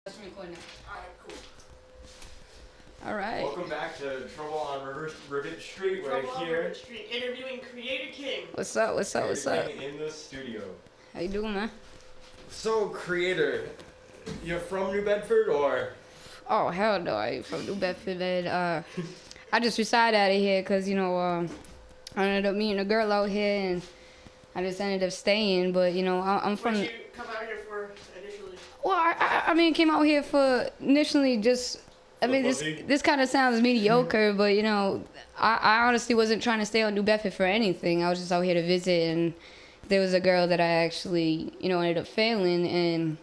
Let's record now. Alright, cool. All right. Welcome back to Trouble on Rivet Street. We're Trouble on here. Rivet Street, interviewing Kreator King. What's up? What's up? What's up? King in the studio. How you doing, man? So, Kreator, you're from New Bedford, or? Oh hell no! I ain't from New Bedford, man. I just resided out of here because I ended up meeting a girl out here and I just ended up staying. But I'm from. What did you come out here for initially? Well, I mean, came out here for initially just. I mean, this kind of sounds mediocre, but I honestly wasn't trying to stay on New Bedford for anything. I was just out here to visit, and there was a girl that I actually ended up failing, and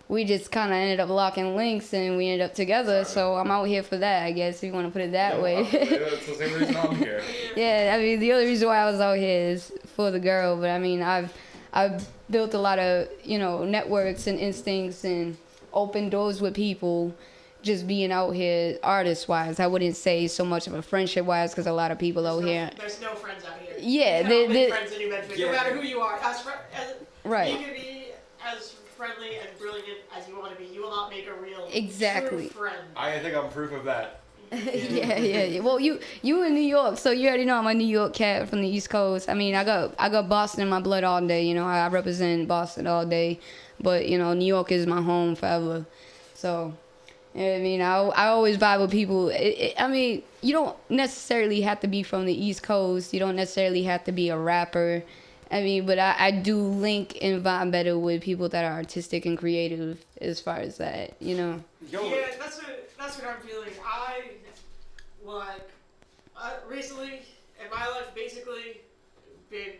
we just kind of ended up locking links, and we ended up together. So I'm out here for that, I guess, if you want to put it that way. That's the same reason I'm here. Yeah, I mean, the only reason why I was out here is for the girl, but I mean, I've built a lot of networks and instincts and open doors with people. Just being out here artist-wise, I wouldn't say so much of a friendship-wise, because a lot of people out here. There's no friends out here. Yeah, they friends in New Bedford. Yeah. No matter who you are, Right. You can be as friendly and brilliant as you want to be. You will not make a real Exactly. true friend. I think I'm proof of that. Yeah. Well, you in New York, so you already know I'm a New York cat from the East Coast. I mean, I got Boston in my blood all day. I represent Boston all day, but New York is my home forever. So. I mean, I always vibe with people. I mean, you don't necessarily have to be from the East Coast. You don't necessarily have to be a rapper. I mean, but I do link and vibe better with people that are artistic and creative as far as that, Yeah, that's what I'm feeling. Recently in my life, basically been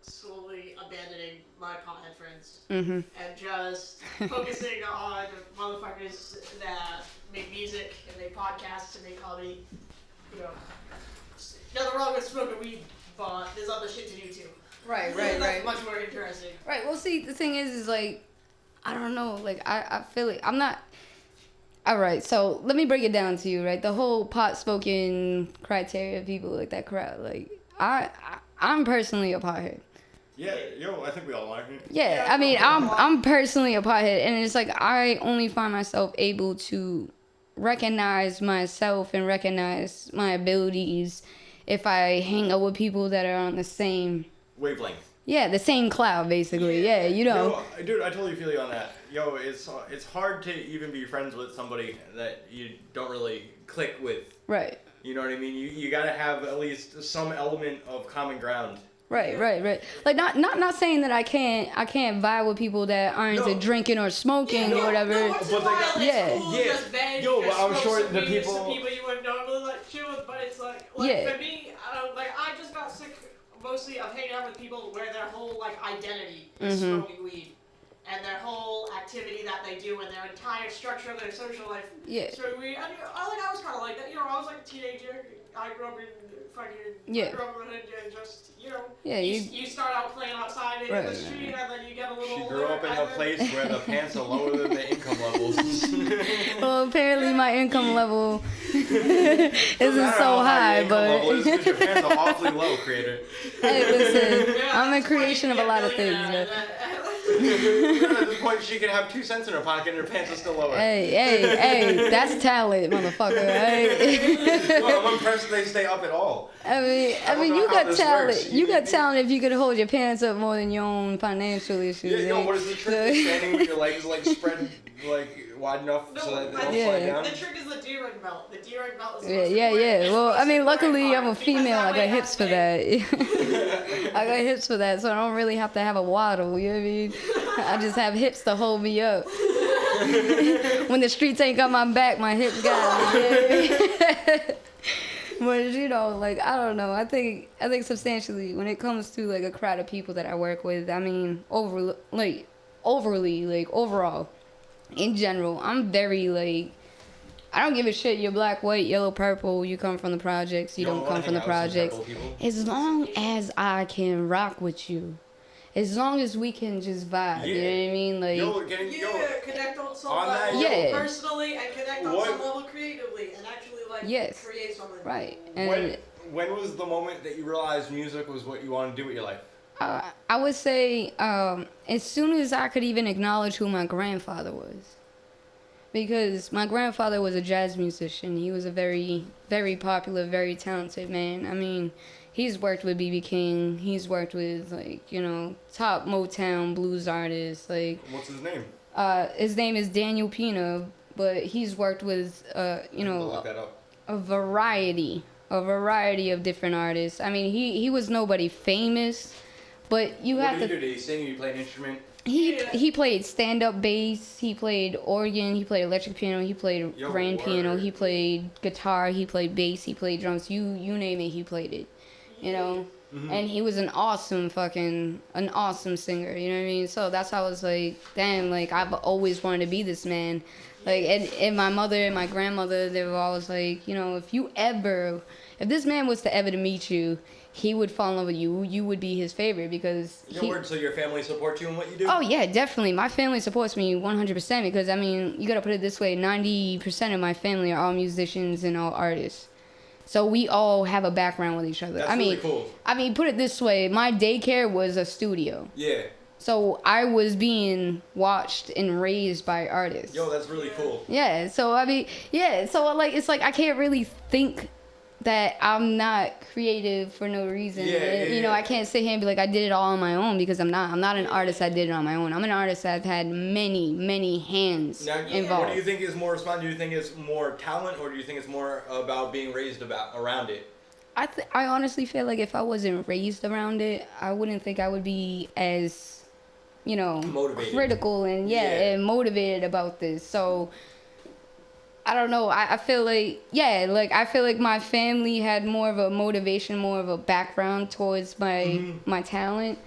slowly abandoning my pothead friends and just focusing on motherfuckers that make music and make podcasts and make comedy. Nothing wrong with smoking weed, but there's other shit to do too. Right. That's much more interesting. Right. Well, see, the thing is like, I don't know. Like, I feel like I'm not. All right. So let me break it down to you. Right. The whole pot smoking criteria, people like that crowd. Like, I'm personally a pothead. Yeah, I think we all are. Yeah, I mean, I'm personally a pothead, and it's like I only find myself able to recognize myself and recognize my abilities if I hang out with people that are on the same wavelength. Yeah, the same cloud, basically. Yeah, Dude, I totally feel you on that. It's hard to even be friends with somebody that you don't really click with. Right. You know what I mean? You gotta have at least some element of common ground. Right. Like not saying that I can't vibe with people that aren't into drinking or smoking or whatever. But I'm sure the people. Some people you wouldn't normally chill with, but it's for me, I just got sick mostly of hanging out with people where their whole identity is smoking weed. And their whole activity that they do and their entire structure of their social life. Yeah. So I was kind of like that. I was like a teenager. I grew up in I grew up in the hood and just, you start out playing outside in the street and then you get a little She grew up in a place where the pants are lower than the income levels. Well, apparently my income level isn't so high, but... Your pants are awfully low, Kreator. Hey, listen, I'm a creation of a lot of things, man. At this point, she could have 2 cents in her pocket and her pants are still lower. Hey, that's talent, motherfucker, right? Well, I'm impressed they stay up at all. I mean, you got talent. You got talent if you could hold your pants up more than your own financial issues. Yeah, what is the trick? Standing with your legs spread wide enough so that they don't slide down? The trick is the D-ring belt. The D-ring belt is Well, I mean, luckily I'm a female. I got hips for that. I got hips for that, so I don't really have to have a waddle. You know what I mean? I just have hips to hold me up. When the streets ain't got my back, my hips got it. But I don't know. I think substantially when it comes to a crowd of people that I work with, I mean, overall, in general, I'm very I don't give a shit. You're black, white, yellow, purple. You come from the projects. You don't come from the projects. As long as I can rock with you. As long as we can just vibe, you know what I mean? Connect on some level personally and connect on some level creatively and actually create something. Right. And when was the moment that you realized music was what you wanted to do with your life? I would say as soon as I could even acknowledge who my grandfather was. because my grandfather was a jazz musician. He was a very, very popular, very talented man. I mean, he's worked with B.B. King. He's worked with, like, you know, top Motown blues artists. Like, What's his name? His name is Daniel Pina, but he's worked with, you know, Look that up. a variety of different artists. I mean, he was nobody famous, but you have What to. did he sing? Did he play an instrument? He played stand-up bass, he played organ, he played electric piano, he played grand piano, he played guitar, he played bass, he played drums. You name it, he played it. You know? And he was an awesome singer, you know what I mean? So that's how I was like, damn, like, I've always wanted to be this man. Like, and my mother and my grandmother, they were always like, you know, if this man was to ever to meet you, he would fall in love with you. You would be his favorite because So your family supports you in what you do? Oh, yeah, definitely. My family supports me 100% because, I mean, you got to put it this way. 90% of my family are all musicians and all artists. So we all have a background with each other. That's really cool. I mean, put it this way. My daycare was a studio. Yeah. So I was being watched and raised by artists. Yo, that's really cool. Yeah. So, I mean, yeah. So, like, it's like I can't really think that I'm not creative for no reason. You know, I can't sit here and be like, I did it all on my own because I'm not. I'm not an artist that did it on my own. I'm an artist that had many, many hands involved. What do you think is more responsible? Do you think it's more talent, or do you think it's more about being raised around it? I honestly feel like if I wasn't raised around it, I wouldn't think I would be as, you know, motivated, critical and and motivated about this. So I don't know. I feel like, I feel like my family had more of a motivation, more of a background towards my talent.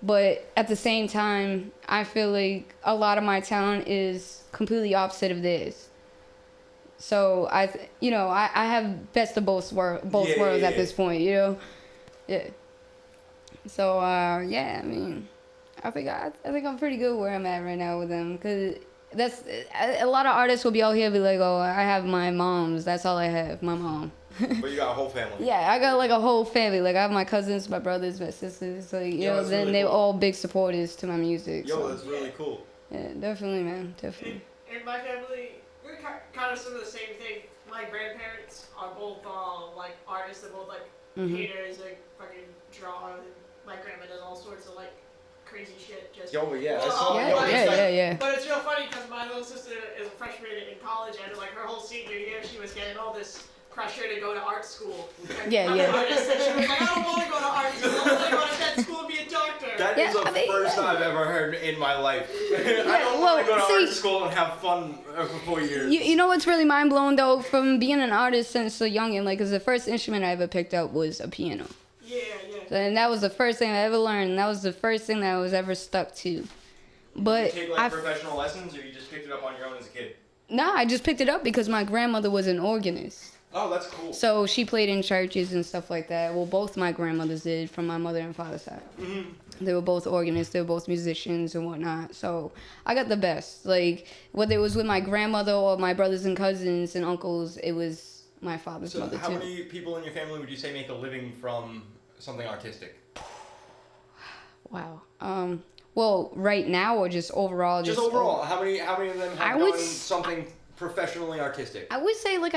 But at the same time, I feel like a lot of my talent is completely opposite of theirs. So I have best of both worlds at this point, you know? Yeah. So, I mean, I think I'm pretty good where I'm at right now with them, because that's a lot of artists will be out here be like, oh, I have my moms. That's all I have, my mom. But you got a whole family. Yeah, I got like a whole family. Like I have my cousins, my brothers, my sisters. Like you know, then really they're all big supporters to my music. Yo, that's really cool. Yeah, definitely, man, definitely. In my family, we're kind of some of the same thing. My grandparents are both like artists. They're both like painters, like fucking draw. And my grandma does all sorts of like crazy shit. Just yeah. But it's real funny because my little sister is a freshman in college, and like her whole senior year, she was getting all this pressure to go to art school. And yeah. Artist, and she was like, I don't want to go to art school. I want to go to med school and be a doctor. That is the first I've ever heard in my life. I don't want to go to art school and have fun for 4 years. You know what's really mind blowing though? From being an artist since so young, and like, cause the first instrument I ever picked up was a piano. Yeah. And that was the first thing I ever learned. And that was the first thing that I was ever stuck to. But did you take like professional lessons, or you just picked it up on your own as a kid? Nah, I just picked it up because my grandmother was an organist. Oh, that's cool. So she played in churches and stuff like that. Well, both my grandmothers did from my mother and father's side. They were both organists. They were both musicians and whatnot. So I got the best. Like, whether it was with my grandmother or my brothers and cousins and uncles, it was my father's mother, too. So how many people in your family would you say make a living from something artistic? Wow. Well, right now or just overall? Just overall. How many of them have done something professionally artistic? I would say like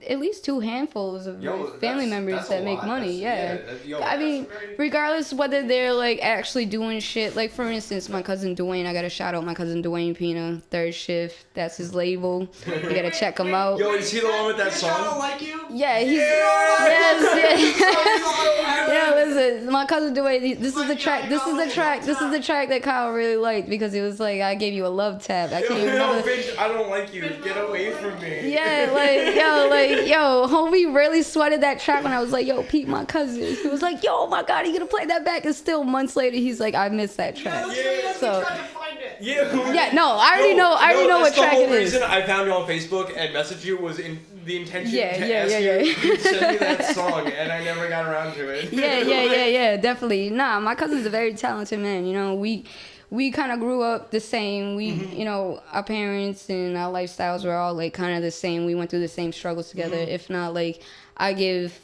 at least 2 handfuls of family members that make money. I mean, regardless whether they're like actually doing shit. Like for instance, my cousin Dwayne. I gotta shout out my cousin Dwayne Pina. Third Shift. That's his label. You gotta check him out. Yo, is he the one with that song? I don't like you. Yeah, he's yes. Yeah, listen, my cousin Dwayne. This is the track. This is the track that Kyle really liked because it was like I gave you a love tap. I can't remember. Bitch, I don't like you. Get away from me. Yeah, yo, homie really sweated that track when I was like, yo, Pete, my cousin. He was like, yo, oh my God, you gonna play that back? And still months later, he's like, I missed that track. So. Yeah, no, I already know what track it is. The whole reason I found you on Facebook and messaged you was in the intention to ask you to send me that song, and I never got around to it. Yeah, definitely. Nah, my cousin's a very talented man. You know, we kind of grew up the same. We, you know, our parents and our lifestyles were all like kind of the same. We went through the same struggles together. If not, like, I give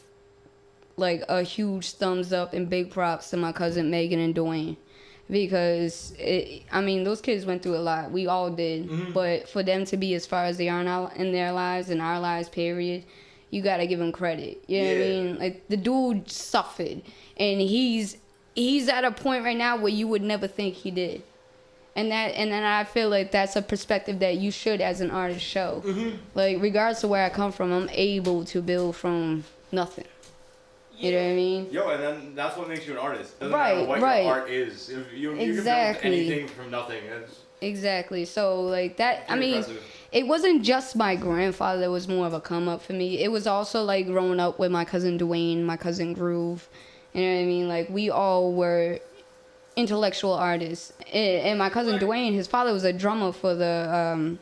like a huge thumbs up and big props to my cousin Megan and Dwayne. because I mean, those kids went through a lot. We all did. But for them to be as far as they are now in their lives, in our lives, period, you gotta give him credit. You know what I mean? Like, the dude suffered, and he's at a point right now where you would never think he did. And then I feel like that's a perspective that you should, as an artist, show. Like, regardless of where I come from, I'm able to build from nothing. You know what I mean? Yo, and then that's what makes you an artist. Doesn't Right, matter what right. your art is. If you can build anything from nothing. Exactly. So, like, that, I mean, impressive. it wasn't just my grandfather that was more of a come up for me. It was also, like, growing up with my cousin Dwayne, my cousin Groove. You know what I mean? Like, we all were intellectual artists. And my cousin Dwayne, his father was a drummer for the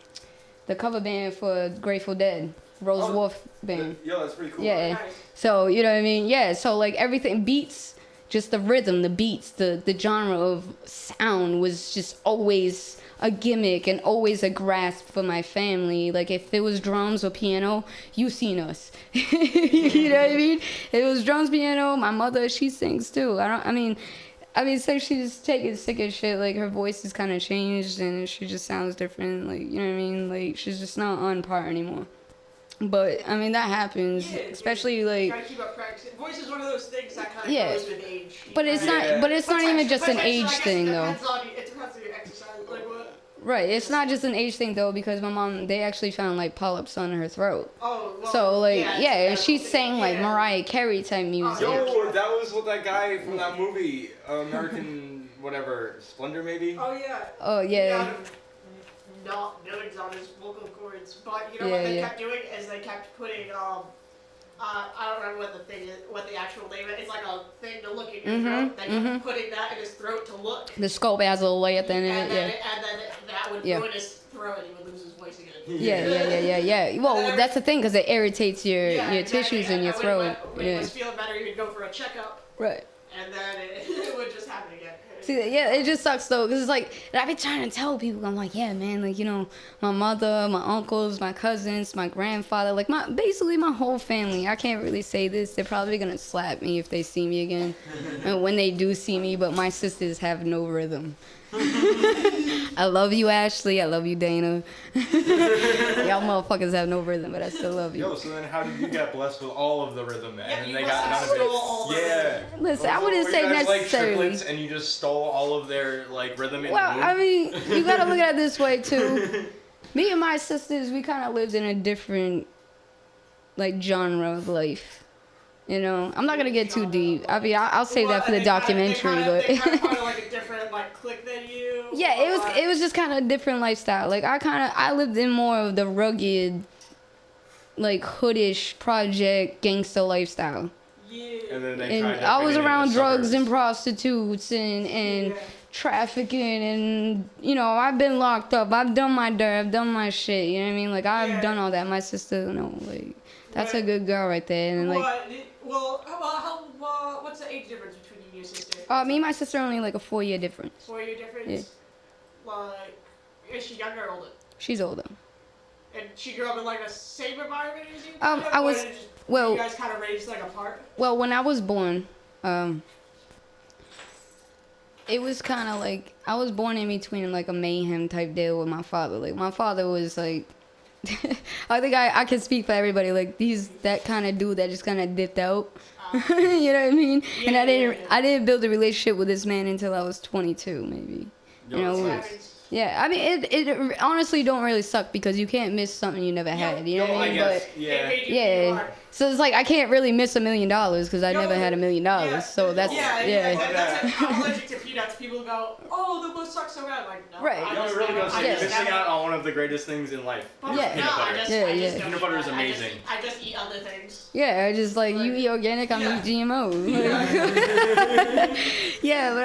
cover band for Grateful Dead, Rose Wolf band. Yo, that's pretty cool. Yeah. So, you know what I mean? Yeah, so, like, everything, beats, just the rhythm, the beats, the genre of sound was just always a gimmick and always a grasp for my family. Like, if it was drums or piano, you seen us. You know what I mean? If it was drums, piano, my mother, she sings too. I mean, so she's taking sick of shit. Like, her voice is kind of changed and she just sounds different. Like, you know what I mean? Like, she's just not on par anymore. But, I mean, that happens, especially, like... You gotta keep up practicing. Voice is one of those things that kind of goes with age. But it's not even just an age thing, though. It depends on your exercise. Like, what? Right, it's not just an age thing, though, because my mom, they actually found, like, polyps on her throat. Oh, well, so, like, and she sang, like, Mariah Carey type music. Yo, that was what that guy from that movie, American, whatever, Splendor, maybe? Oh, yeah. Oh, yeah. Not nodes on his vocal cords, but you know what they kept doing is they kept putting I don't remember what the thing is, what the actual name is. It's like a thing to look in your throat. They kept putting that in his throat to look. The scope has a little way at the end of it, and then that would ruin his throat and he would lose his voice again. Yeah. Well, that's the thing, because it irritates your tissues in your throat. When he was feeling better, he would go for a checkup. Right. And then it would just happen again. See, yeah, it just sucks though, because it's like, I've been trying to tell people, I'm like, yeah, man, like, you know, my mother, my uncles, my cousins, my grandfather, like, basically my whole family. I can't really say this. They're probably going to slap me if they see me again, and when they do see me, but my sisters have no rhythm. I love you, Ashley. I love you, Dana. Y'all motherfuckers have no rhythm, but I still love you. Yo, so then how did you get blessed with all of the rhythm? And you they got none of it. Yeah. Listen, I wouldn't say guys, necessarily. Like triplets and you just stole all of their like rhythm. Well, I mean, you gotta look at it this way too. Me and my sisters, we kind of lived in a different like genre of life. You know, I'm not gonna get too deep. I mean, I'll save that for the documentary. But they kind of like a different like clique than you. Yeah, it was just kind of a different lifestyle. Like I lived in more of the rugged, like hoodish project gangster lifestyle. Yeah. And then And I was around drugs and prostitutes and trafficking, and you know, I've been locked up. I've done my dirt. I've done my shit. You know what I mean? Like I've done all that. My sister, you know, like that's a good girl right there. And like. What's the age difference between you and your sister? Me and my sister are only like a 4-year difference. 4-year difference? Yeah. Like, is she younger or older? She's older. And she grew up in like the same environment as you? I was, well. You guys kind of raised like apart? Well, when I was born, it was kind of like, I was born in between like a mayhem type deal with my father. Like my father was like, I think I can speak for everybody. Like he's that kind of dude that just kind of dipped out. You know what I mean? Yeah, and I didn't build a relationship with this man until I was 22, maybe. You know, I mean, it honestly don't really suck because you can't miss something you never had. You know what I mean? Guess, So it's like I can't really miss $1 million because I never had $1 million. So that's I'm allergic to peanuts. People go, "Oh, the bus sucks so bad." Like, no. Right. You know, it really goes. You're missing out on one of the greatest things in life. Peanut butter. Peanut butter is amazing. I just eat other things. Yeah, I just like you eat organic, I eat GMO. Yeah, but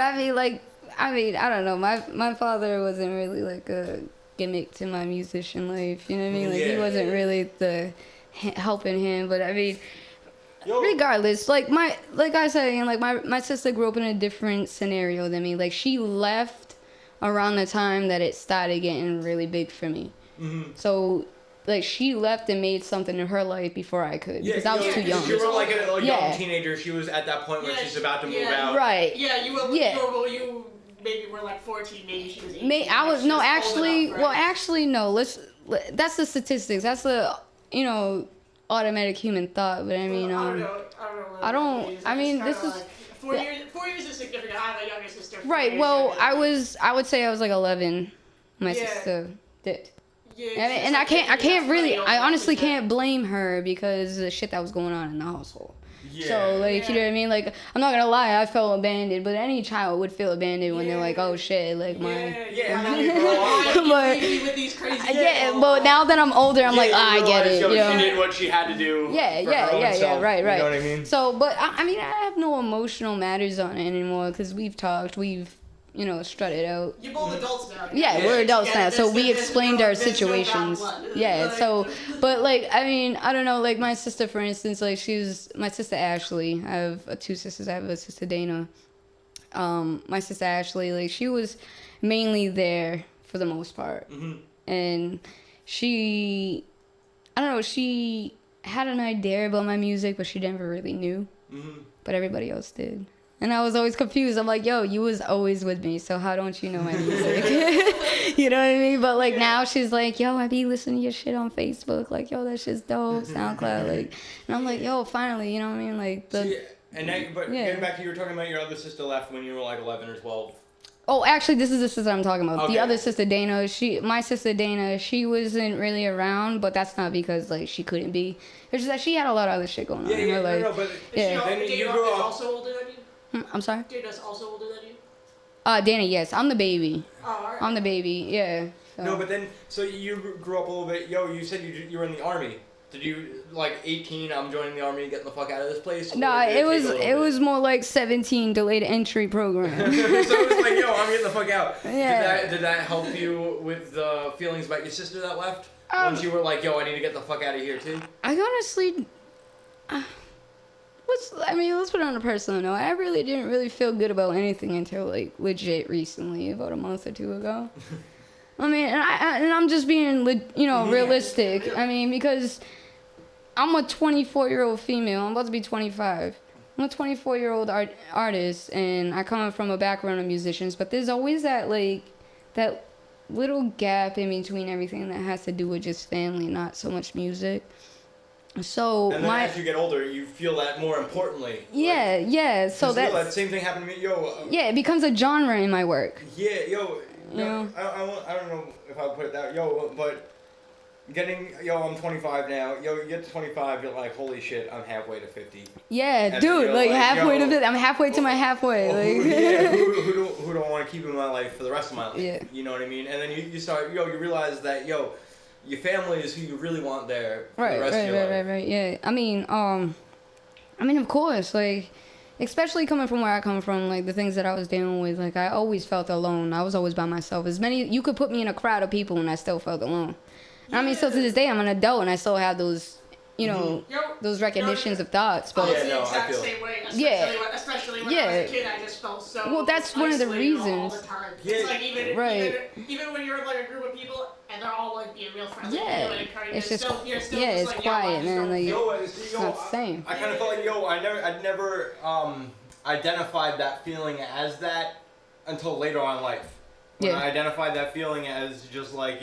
I mean, I don't know. My father wasn't really like a gimmick to my musician life. You know what I mean? Like he wasn't really the helping him. But I mean, regardless, like I said, like my sister grew up in a different scenario than me. Like she left around the time that it started getting really big for me. Mm-hmm. So. Like, she left and made something in her life before I could. Because I was too young. You were like a young teenager. She was at that point where she's about to move out. Right. Yeah, you maybe were like 14, maybe she was 18. I was She no old actually. enough, right? Well, actually no. That's the statistics. That's the automatic human thought. But I mean, Well, I don't know. I don't. I mean, this is. Like, 4 years is significant. I have a younger sister. 4 Right. years Well, younger than me. I would say I was like 11. My Yeah. sister did. Yeah, And, it's and I like can't 15, that's really, pretty old, I honestly actually. can't blame her because of the shit that was going on in the household. Yeah. So, like, you know what I mean? Like, I'm not gonna lie, I felt abandoned, but any child would feel abandoned when they're like, oh shit, like, Yeah, I you mean, grow why up. do you But- leave me with these crazy yeah, people? but now that I'm older, I'm like, you I get realize, it. yo, You know? She did what she had to do. Yeah, for her own self, right. You know what I mean? So, but I mean, I have no emotional matters on it anymore because we've talked, we've, strutted out. You're both adults now. Yeah, Yeah. we're adults Yeah, now, so we there's explained no- our there's no bad situations. blood. Yeah, Like- so, but like, I mean, I don't know, like my sister, for instance, like my sister Ashley. I have two sisters. I have a sister Dana. My sister Ashley, like she was mainly there for the most part, and she, I don't know, she had an idea about my music, but she never really knew. But everybody else did. And I was always confused. I'm like, yo, you was always with me, so how don't you know my music? You know what I mean? But like now she's like, yo, I be listening to your shit on Facebook. Like, yo, that shit's dope. SoundCloud. Like, and I'm like, yo, finally, you know what I mean? Like See, and then, but getting back to you were talking about your other sister left when you were like 11 or 12. Oh, actually, this is the sister I'm talking about. Okay. The other sister, Dana, my sister Dana, she wasn't really around, but that's not because like she couldn't be. It's just that she had a lot of other shit going on in her life. no, but Yeah. then Dana you grew is up. also older than you? I'm sorry. Dana's also older than you? Dana, yes, I'm the baby. Oh, alright. I'm the baby. Yeah. So. No, but then, so you grew up a little bit. Yo, you said you were in the army. Did you, like 18, I'm joining the army and getting the fuck out of this place? No, Or did it take was a little it bit? was more like 17 delayed entry program. So it was like, yo, I'm getting the fuck out. Yeah. Did that help you with the feelings about your sister that left? Once you were like, yo, I need to get the fuck out of here too? I honestly, let's put it on a personal note. I really didn't really feel good about anything until like legit recently, about a month or two ago. I mean, and I'm just being realistic. I mean, because I'm a 24-year-old female. I'm about to be 25. I'm a 24-year-old artist, and I come from a background of musicians. But there's always that little gap in between everything that has to do with just family, not so much music. So And then as you get older, you feel that more importantly. yeah. So that same thing happened to me. Yo. Yeah, it becomes a genre in my work. Yeah, yo. You know? I don't know if I would put it that. Yo, but I'm 25 now. Yo, you get to 25, you're like, holy shit, I'm halfway to 50. Yeah, And dude, you're like like, halfway yo, to I'm halfway to my halfway. Like, who don't want to keep in my life for the rest of my life? Yeah. You know what I mean? And then you start, you realize that, your family is who you really want there for the rest of your life. Right. Yeah. I mean, of course, like, especially coming from where I come from, like the things that I was dealing with, like I always felt alone. I was always by myself. You could put me in a crowd of people and I still felt alone. And I mean, still to this day, I'm an adult and I still have those, those recognitions of thoughts. I But was the I exact feel same way, Yeah. especially when I was a kid, I just felt so Well, that's one of the isolated all reasons. the time. Yeah. It's like Right. even when you're in like a group of people and they're all like being real friendly, Yeah. and encouraging, It's just- you're still yeah, just it's like, quiet, I just man, don't like- feel- It's not the same. I kind of felt like, I'd never identified that feeling as that until later on in life. When Yeah. I identified that feeling as just like,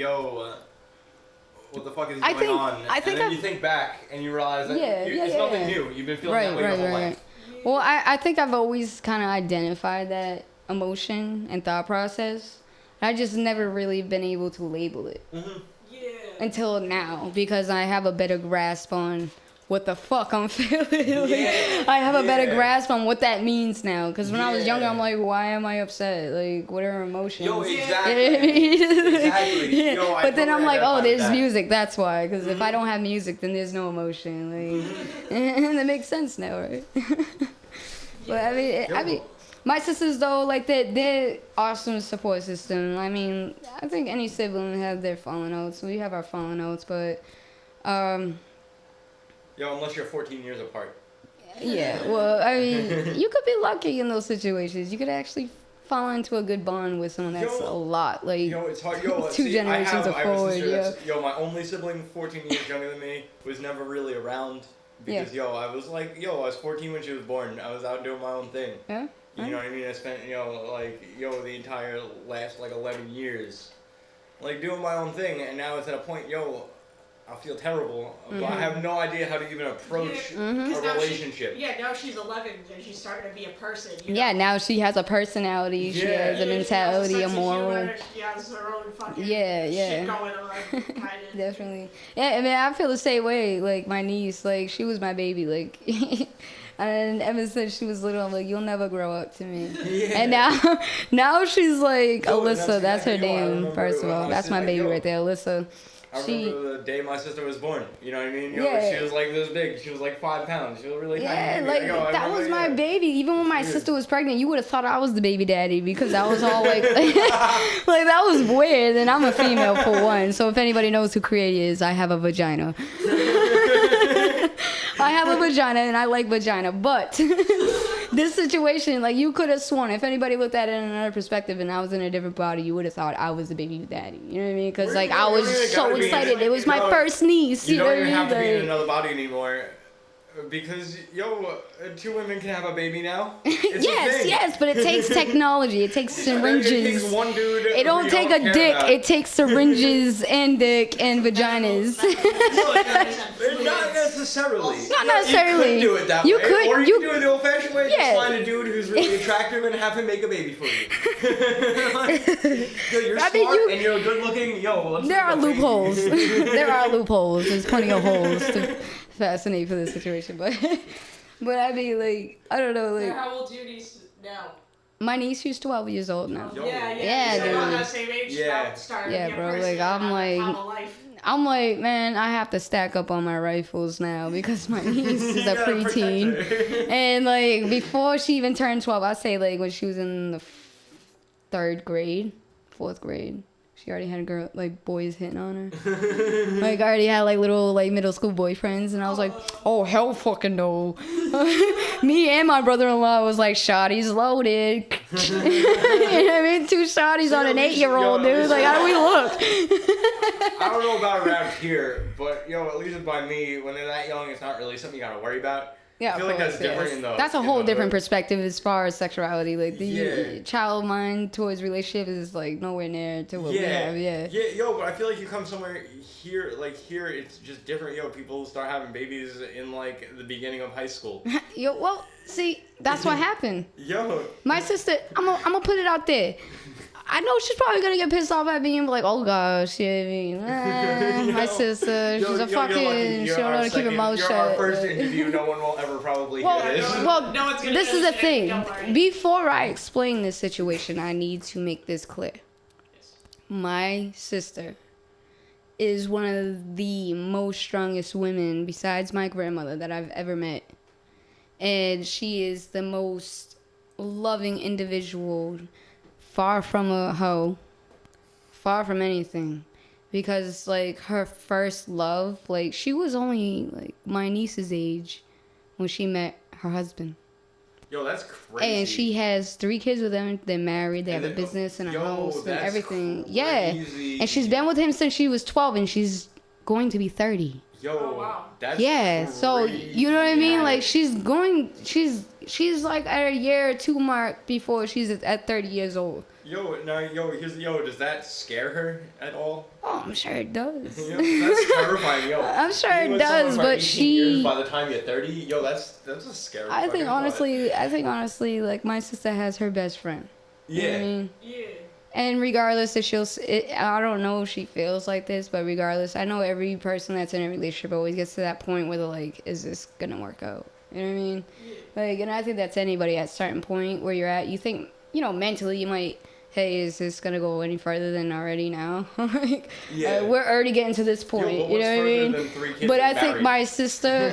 what the fuck is I going think- on? I think and then I've- you think back and you realize that it's yeah. nothing new. You've been feeling that way your whole life. Well, I think I've always kind of identified that emotion and thought process. I just never really been able to label it Yeah. until now because I have a better grasp on what the fuck I'm feeling. Like, Yeah, I have a better yeah. grasp on what that means now. Because when I was younger, Yeah. I'm like, why am I upset? Like, what are emotions? Yo, You know exactly. what I mean? Exactly. Yeah. Yo, I But then I'm totally like, oh, identify with there's that. music. That's why. Because if I don't have music, then there's no emotion. Like, and that makes sense now, right? But I mean, my sisters though, like they're awesome support system. I mean, I think any sibling have their falling outs. We have our falling outs, but Unless you're 14 years apart. yeah. Well, I mean, you could be lucky in those situations. You could actually fall into a good bond with someone that's a lot like It's hard. two generations I have forward. a sister Yeah. that's, my only sibling, 14 years younger than me, was never really around because, I was like, I was 14 when she was born. I was out doing my own thing. Yeah. You know what I mean? I spent, the entire last, 11 years, doing my own thing, and now it's at a point, I feel terrible, but I have no idea how to even approach a relationship. Now she's 11 and she's starting to be a person. You know? Yeah, now she has a personality, she has a mentality, a moral. She has her own fucking shit going on, kind of. Definitely. Yeah, I mean, I feel the same way. Like, my niece, she was my baby. And ever since she was little, I'm like, you'll never grow up to me. Yeah. And now she's like, Alyssa, that's her name, first of all. That's my baby right there, Alyssa. I remember the day my sister was born. You know what I mean? She was this big. She was 5 pounds. She was really tiny. Yeah, that was my baby. Even when my sister was pregnant, you would have thought I was the baby daddy because I was all that was weird. And I'm a female for one. So if anybody knows who Kreator is, I have a vagina. I have a vagina and I like vagina. But this situation, you could have sworn, if anybody looked at it in another perspective and I was in a different body, you would have thought I was the baby daddy. You know what I mean? Because I was so excited. It was my first niece. You don't even have to be in another body anymore. Because, 2 women can have a baby now. Yes, but it takes technology. It takes syringes. It takes one dude. It don't take a dick. It takes syringes and dick and vaginas. Not necessarily. Not necessarily. You could do it that way. Or you can do it the old-fashioned way. Yeah. Just find a dude who's really attractive and have him make a baby for you. You're smart and you're good-looking. There are loopholes. There are loopholes. There's plenty of holes to fascinate for this situation, but I mean, I don't know, How old is your niece now? My niece, she's 12 years old now. Yeah, dude. around that same age. Bro. I'm like, man, I have to stack up on my rifles now because my niece is a preteen, and before she even turned 12, I say when she was in the 4th grade. She already had boys hitting on her. I already had little middle school boyfriends, and I was like, oh hell fucking no. Me and my brother-in-law was like, shotties loaded. You know what I mean? 2 shotties on an 8-year-old, dude. How do we look? I don't know about around here, but at least by me, when they're that young, it's not really something you gotta worry about. Yeah, I feel that's different that's a whole different perspective as far as sexuality. The child mind towards relationship is nowhere near to what we have. But I feel you come somewhere here, here it's just different. People start having babies in the beginning of high school. Well, see, that's what happened. My sister, I'm gonna put it out there. I know she's probably gonna get pissed off at me and be like, "Oh gosh, my sister, she's a fucking, she don't know how to keep her mouth shut." You're our first interview. No one will ever probably hear this. Well, this is the thing. Before I explain this situation, I need to make this clear. My sister is one of the most strongest women, besides my grandmother, that I've ever met, and she is the most loving individual. Far from a hoe, far from anything, because her first love, she was only my niece's age when she met her husband. That's crazy. And she has 3 kids with him. They're married. They have a business and a house and everything. Crazy. Yeah, and she's been with him since she was 12, and she's going to be 30. That's crazy. So you know what I mean? She's at a year or 2 mark before she's at 30 years old. Does that scare her at all? Oh, I'm sure it does. That's terrifying, I'm sure it does, but by the time you're 30, that's a scary. I think honestly, my sister has her best friend. Yeah. You know what I mean? Yeah. And regardless if I don't know if she feels like this, but regardless, I know every person that's in a relationship always gets to that point where they're is this gonna work out? You know what I mean? And I think that's anybody at a certain point where you're at. You think, mentally you might, hey, is this gonna go any further than already now? We're already getting to this point. You know what I mean? But I think my sister,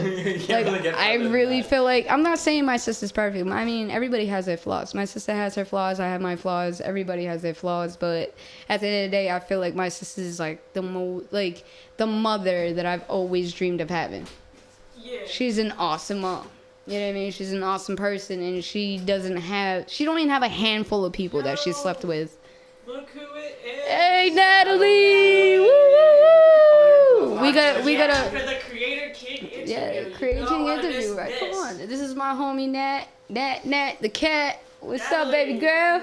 I really feel I'm not saying my sister's perfect. I mean, everybody has their flaws. My sister has her flaws. I have my flaws. Everybody has their flaws. But at the end of the day, I feel my sister is the mother that I've always dreamed of having. Yeah. She's an awesome mom. You know what I mean? She's an awesome person, and she don't even have a handful of people that she slept with. Look who it is. Hey, Natalie! Woo! We gotta. For the Kreator King interview. Yeah, Kreator King interview, right? Come on. This is my homie Nat, the cat. What's up, baby girl?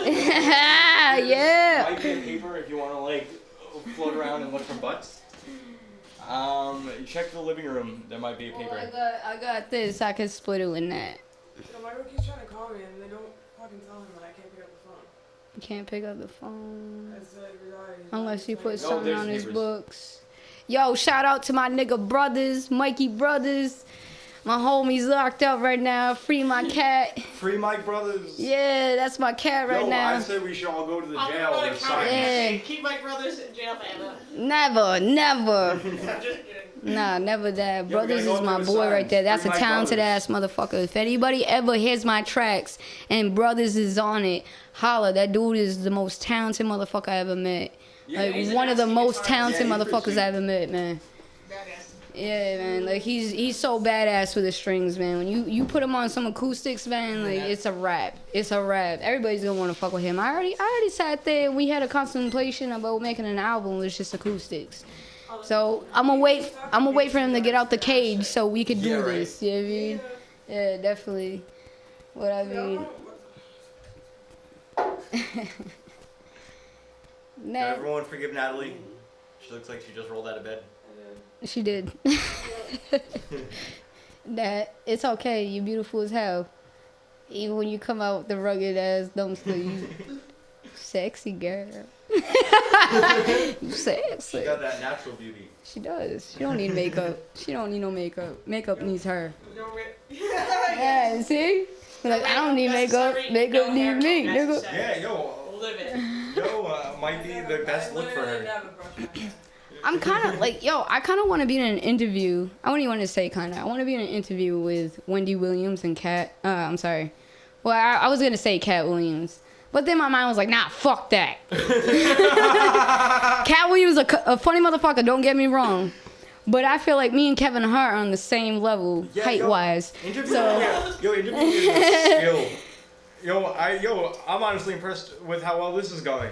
Yeah. Yeah. Might be a paper if you want to like float around and look for butts. Check the living room. There might be a paper. I got this. I can split it with that. My girl keeps trying to call me and they don't fucking tell him that I can't pick up the phone. You can't pick up the phone It's like reality. unless you put No, something there's on his neighbors. books. Yo, shout out to my nigga brothers, Mikey brothers. My homie's locked up right now. Free my cat. Free Mike Brothers. Yeah, that's my cat right Yo, now. I said we should all go to the I'm jail. gonna and sign. Yeah. keep my brothers in jail forever. Never. I'm just kidding. Nah, never that. we Brothers gotta go is my through the boy right signs. there. That's Free a my talented brothers. ass motherfucker. If anybody ever hears my tracks and Brothers is on it, holla. That dude is the most talented motherfucker I ever met. Yeah, Like he's one of the an most guitarist. talented Yeah, he's pretty motherfuckers sweet. I ever met, man. Badass. Yeah, man. Like he's so badass with the strings, man. When you put him on some acoustics, man, like it's a rap. It's a rap. Everybody's gonna want to fuck with him. I already sat there and we had a contemplation about making an album with just acoustics. So I'm gonna wait for him to get out the cage so we could do Yeah, right. this. You know what I mean? Yeah, definitely. What I mean. Nah, Everyone forgive Natalie. She looks like she just rolled out of bed. she did. That it's okay. You're beautiful as hell. Even when you come out with the rugged ass dumpster, you sexy girl. You sexy. She got that natural beauty. She does. She don't need makeup. She don't need no makeup. Makeup needs her. Yeah. Yeah, see? Like I don't need makeup. Makeup need me, nigga. Yeah, yo, Live it. might be the best look for her. I'm kind of like, yo, I kind of want to be in an interview. I wouldn't even want to say kind of. I want to be in an interview with Wendy Williams and Cat. I'm sorry. Well, I was going to say Cat Williams. But then my mind was like, nah, fuck that. Cat Williams a funny motherfucker, don't get me wrong. But I feel like me and Kevin Hart are on the same level, Yeah, height-wise. Interview, So- interviewing is a skill. I'm honestly impressed with how well this is going.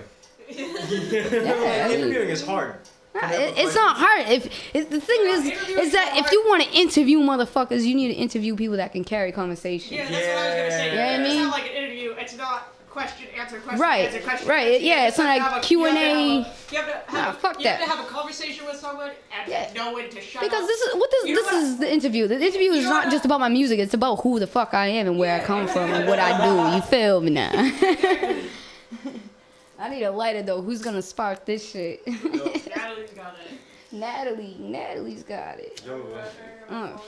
Interviewing is hard. It's not hard. The thing is that if you want to interview motherfuckers, you need to interview people that can carry conversation. Yeah, that's what I was gonna say. You know what I It's mean? not like an interview. It's not question, answer, question, Right, answer, question. right, answer. yeah, You it's not have like to have Q&A. You have to Nah, have, fuck you have that. to have a conversation with someone and Yeah. know when to shut Because up. this You know this what? is the interview. The interview is You know not what? just about my music. It's about who the fuck I am and where I come from and what I do. You feel me now? I need a lighter though. Who's gonna spark this shit? Natalie's got it. Natalie's got it. Yo,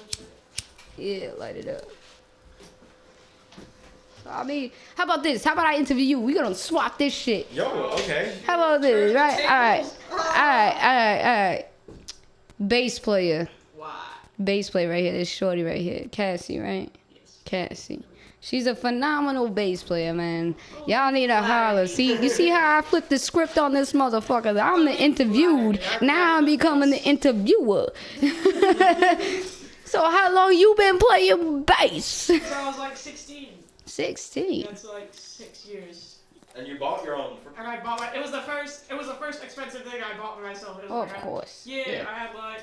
Yeah, light it up. So, I mean, how about this? How about I interview you? We gonna swap this shit. okay. How about this? Right? All right. Bass player. Why? Bass player right here. This shorty right here. Cassie, right? Yes. Cassie. She's a phenomenal bass player, man. Y'all need to holler. See, you see how I flipped the script on this motherfucker? I'm the interviewed. Now I'm becoming the interviewer. So how long you been playing bass? So I was like 16. 16. That's like 6 years. And you bought your own. And I bought it was the first expensive thing I bought for myself. It was Of like course. Yeah, I had like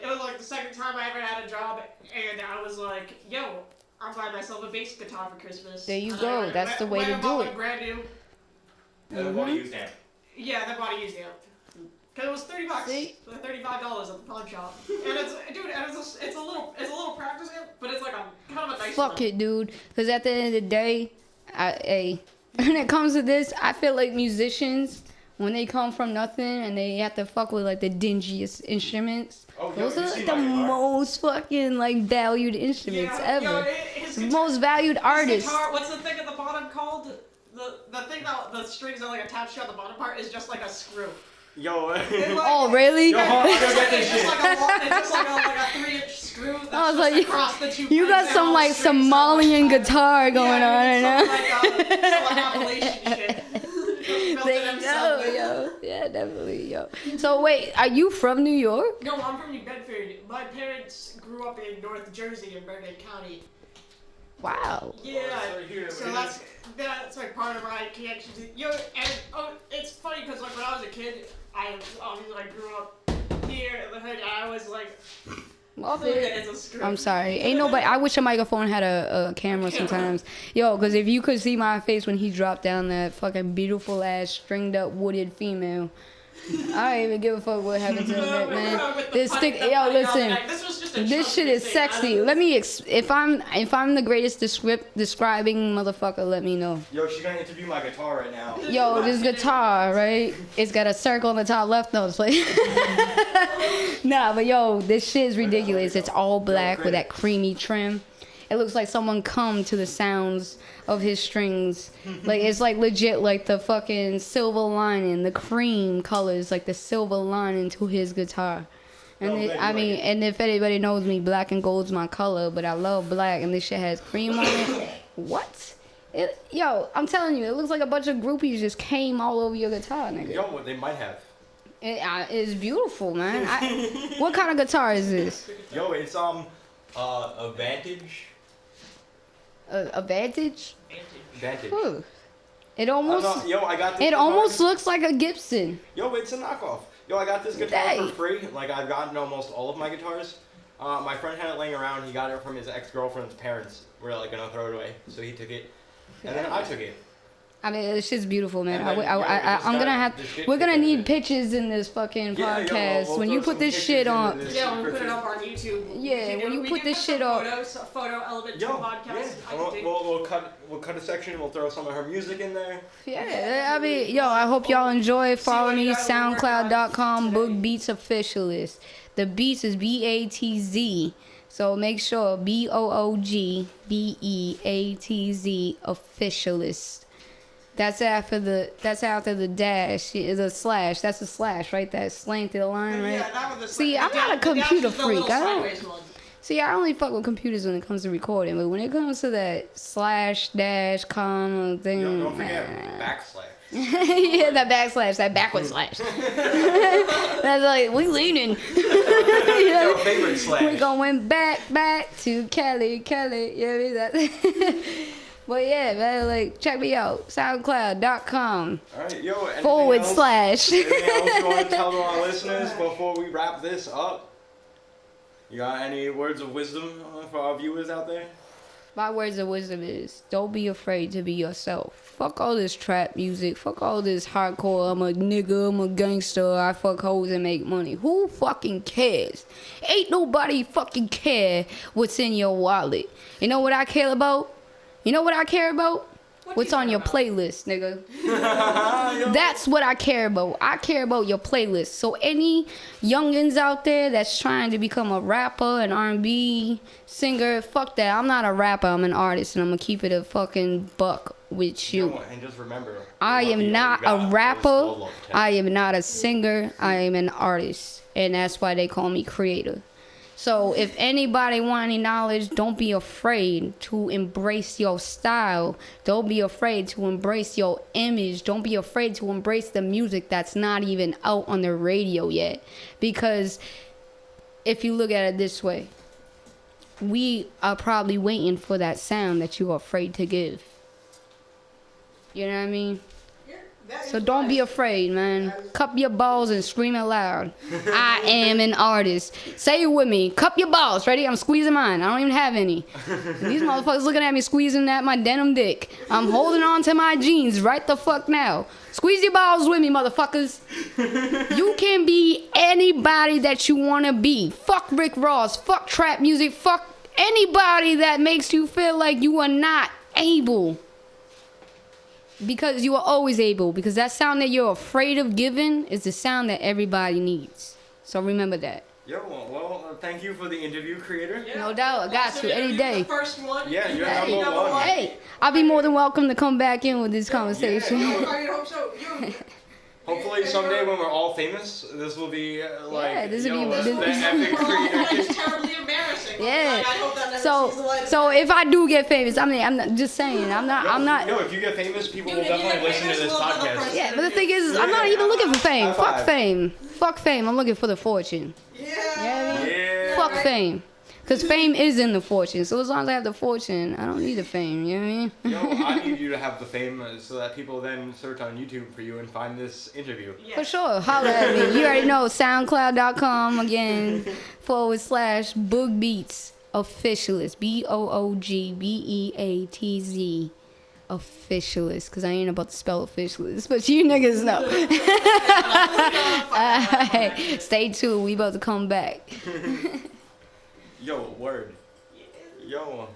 it was like the second time I ever had a job, and I was like, yo, I'm buying myself a bass guitar for Christmas. There you And go. I That's the way went to and do bought it. one brand new. And what do you use now? Yeah, that bought a used amp. Cause it was $30. See? For $35 at the pawn shop. And it's a little practice amp, but it's like a kind of a nice Fuck one. it, dude. Because at the end of the day, when it comes to this, I feel like musicians, when they come from nothing and they have to fuck with like the dingiest instruments, Oh, yo, those you are see like the my guitar? most fucking like valued instruments Yeah, yo, ever. his The guitar- most valued his artists. guitar, what's the thing at the bottom called? The thing that the strings are like attached to at the bottom part is just like a screw. Yo. It's like- Oh, really? Yo, hold on, I gotta get this It's just shit. like a 3-inch screw that's I was just like, across the two You got pegs and some all like the strings are Somalian like, guitar going on right now. Some Appalachian shit. There you go, yo. Yeah, definitely, yo. So wait, are you from New York? No, I'm from New Bedford. My parents grew up in North Jersey in Bergen County. Wow. Yeah, right here, so it that's like part of my connection to it's funny because like when I was a kid, I grew up here in the hood, and I was like, Off Look at it. it's a script. I'm sorry. Ain't nobody. I wish a microphone had a camera sometimes. Yo, because if you could see my face when he dropped down that fucking beautiful ass stringed up wooded female. I don't even give a fuck what happened to the neck, man. This stick, yo, listen. This shit is sexy. Let me, if I'm the greatest describing motherfucker, let me know. Yo, she's gonna interview my guitar right now. Yo, this guitar, right? It's got a circle on the top left. No, it's like, nah, but yo, this shit is ridiculous. It's all black with that creamy trim. It looks like someone come to the sounds of his strings. Like, it's like legit like the fucking silver lining, the cream colors, like the silver lining to his guitar. And I mean, and if anybody knows me, black and gold's my color, but I love black, and this shit has cream on it. What? Yo, I'm telling you, it looks like a bunch of groupies just came all over your guitar, nigga. Yo, they might have. It's beautiful, man. What kind of guitar is this? Yo, it's a Vantage. A Vantage? Vantage. Ooh. It almost. Yo, I got this. It almost looks like a Gibson. Yo, it's a knockoff. Yo, I got this guitar for free. Like, I've gotten almost all of my guitars. My friend had it laying around. He got it from his ex-girlfriend's parents. We're like gonna throw it away, so he took it, and then I took it. I mean, this shit's beautiful, man. Then, I'm gonna have. We're gonna need pictures in this fucking podcast. We'll when you put this shit on. Yeah, when we put it up on YouTube. Yeah, when you put this shit up. Photo element to podcast. Yeah. We'll cut a section. We'll throw some of her music in there. Yeah, I mean, yo, I hope y'all enjoy. Follow me, SoundCloud.com, Boog Beats Officialist. The Beats is BATZ. So make sure BOOGBEATZ Officialist. That's after the dash, the slash. That's a slash, right? That slanted line, right? Yeah, that was the See, I'm not a computer freak. I I only fuck with computers when it comes to recording, but when it comes to that slash, dash, comma thing, Don't forget backslash. yeah, that backslash, that backward slash. That's like, we leaning. Your favorite slash. We going back to Kelly. Yeah, that. But yeah, man, like, check me out. SoundCloud.com. Alright, yo, / anything else you want to tell to our listeners before we wrap this up? You got any words of wisdom for our viewers out there? My words of wisdom is, don't be afraid to be yourself. Fuck all this trap music. Fuck all this hardcore, I'm a nigga, I'm a gangster, I fuck hoes and make money. Who fucking cares? Ain't nobody fucking care what's in your wallet. You know what I care about? What's on your playlist, nigga? That's what I care about. I care about your playlist. So any youngins out there that's trying to become a rapper, an R&B singer, fuck that. I'm not a rapper. I'm an artist, and I'm gonna keep it a fucking buck with you. And just remember, I am not a rapper. I am not a singer. I am an artist, and that's why they call me Kreator. So if anybody want any knowledge, don't be afraid to embrace your style. Don't be afraid to embrace your image. Don't be afraid to embrace the music that's not even out on the radio yet. Because if you look at it this way, we are probably waiting for that sound that you're afraid to give. You know what I mean? So don't be afraid, man. Cup your balls and scream it loud. I am an artist. Say it with me. Cup your balls. Ready? I'm squeezing mine. I don't even have any. These motherfuckers looking at me squeezing at my denim dick. I'm holding on to my jeans right the fuck now. Squeeze your balls with me, motherfuckers. You can be anybody that you want to be. Fuck Rick Ross. Fuck trap music. Fuck anybody that makes you feel like you are not able. Because you are always able. Because that sound that you're afraid of giving is the sound that everybody needs. So remember that. Yo, well, thank you for the interview, Kreator. Yeah. No doubt. I got you any day. The first one. Yeah, you're number one. Hey, I'll be more than welcome to come back in with this conversation. Yeah, I hope so. Hopefully someday when we're all famous, this will be like, yeah, this will be the epic Kreator King. It's terribly embarrassing. Yeah. Like, I hope that never sees the light. So if I do get famous, I mean, I'm not just saying, I'm not. Yo, if you get famous, people will definitely listen to this podcast. Yeah, but the thing is, I'm not even looking for fame. Fuck fame. I'm looking for the fortune. Yeah. Fuck fame. Because fame is in the fortune. So as long as I have the fortune, I don't need the fame. You know what I mean? Yo, I need you to have the fame so that people then search on YouTube for you and find this interview. Yes. For sure. Holla at me. You already know. SoundCloud.com again /Boogbeats Officialist. BOOGBEATZ Officialist. Because I ain't about to spell officialist. But you niggas know. Alright, stay tuned. We about to come back. Yo, word. Yo.